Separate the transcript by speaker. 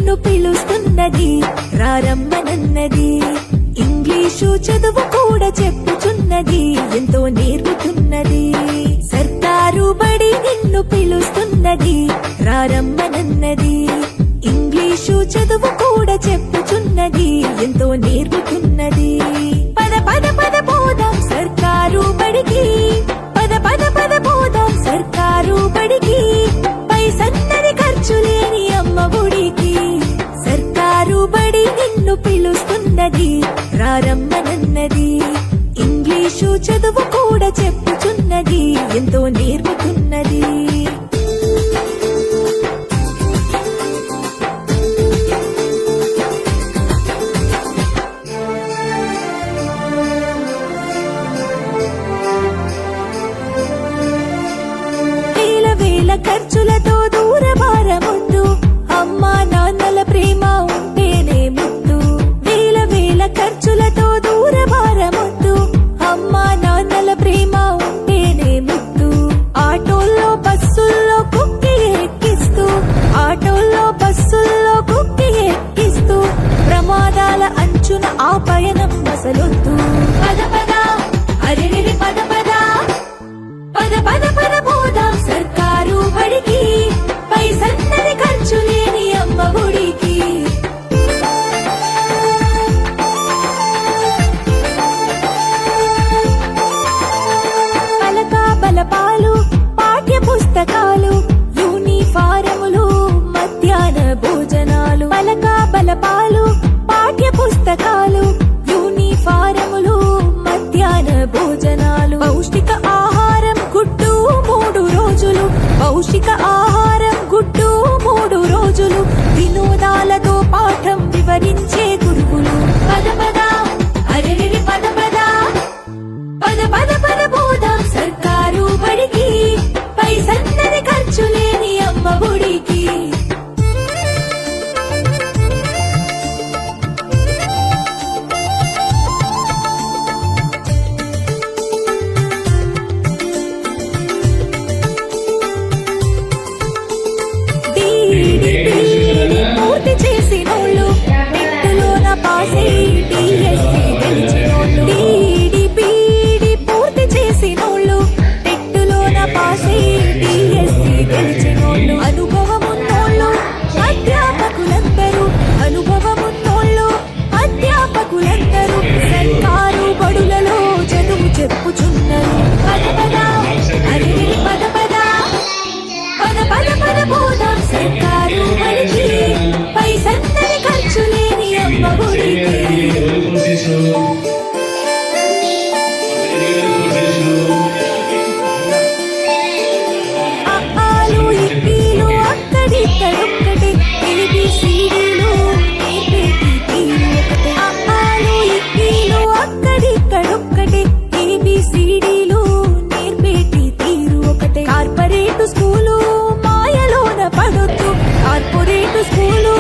Speaker 1: నిన్ను పిలుస్తున్నది రారమ్మనన్నది. ఇంగ్లీషు చదువు కూడా చెప్పుచున్నది, ఎంతో నేర్పుతున్నది. సర్కారు బడి నిన్ను పిలుస్తున్నది రారమ్మనన్నది. ఇంగ్లీషు చదువు కూడా చెప్పుచున్నది, ఎంతో నేర్పుతున్నది. పద పద పద పోదాం సర్కారు బడికి, పద పద పద పోదాం సర్కారు బడికి. పైసన్నది ఖర్చు లేని అమ్మ ఒడికి. సర్కారు బడి నిన్ను పిలుస్తున్నది రారమ్మనన్నది. ఇంగ్లీషు చదువు కూడా చెప్పుచున్నది, ఎంతో నేర్పుతున్నది. ఖర్చులతో దూరభారముద్దు, అమ్మా నాన్నల ప్రేమ ఉంటేనే ముద్దు. వేల వేల ఖర్చులతో దూరభారముద్దు, అమ్మా నాన్నల ప్రేమ ఉంటేనే ముద్దు. ఆటోల్లో బస్సుల్లో కుక్కి ఎక్కిస్తూ, ఆటోల్లో బస్సుల్లో కుక్కి ఎక్కిస్తూ, ప్రమాదాల అంచున ఆ పయనం మసలొద్దు. పద పద అరెరి పద పద, పద పద పద పోదాం సర్కారు బడికి. పైసన్నది ఖర్చు లేని అమ్మ ఒడికి. పలక బలపాలు పాఠ్య పుస్తకాలు, యూనిఫారములు మధ్యాహ్న భోజనాలు. పలక బలపాలు పాఠ్య పుస్తకాలు, యూనిఫారములు మధ్యాహ్న భోజనాలు. పౌష్టిక ఆహారం గుడ్డు 3 రోజులు, పౌష్టిక ఆహారం గుడ్డు 3 రోజులు. వినోదాలతో పాఠం వివరించే గురువులు. పద పద అరెరి పద పద, పద పద పద పోదాం సర్కారు బడికి. పైసన్నది ఖర్చు లేని అమ్మ ఒడికి. పూర్తి చేసినోళ్ళు టెట్టులోన పాసై డిఎస్సి గెలిచినోళ్ళు. DDPD పూర్తి చేసినోళ్ళు టెట్టులోన పాసై డిఎస్సి గెలిచినోళ్ళు. అనుభవమున్నోళ్ళు అధ్యాపకులందరూ, అనుభవమున్నోళ్ళు అధ్యాపకులందరూ సర్కారు బడులలో చదువు చెప్పుచున్నారు. పద పద అరెరి పద పద, పద పద పద పోదాం సర్కారు బడికి. పైసన్నది ఖర్చు లేని అమ్మ ఒడికి. అఆలు ఇప్పీలు అక్కడిక్కడొక్కటే, ABCDలు నేర్పేటి తీరు ఒకటే. అఆలు ఇప్పీలు అక్కడిక్కడొక్కటే, ABCDలు నేర్పేటి తీరు ఒకటే. కార్పొరేట్ స్కూలు మాయలోన పడొద్దు, కార్పొరేట్ స్కూలు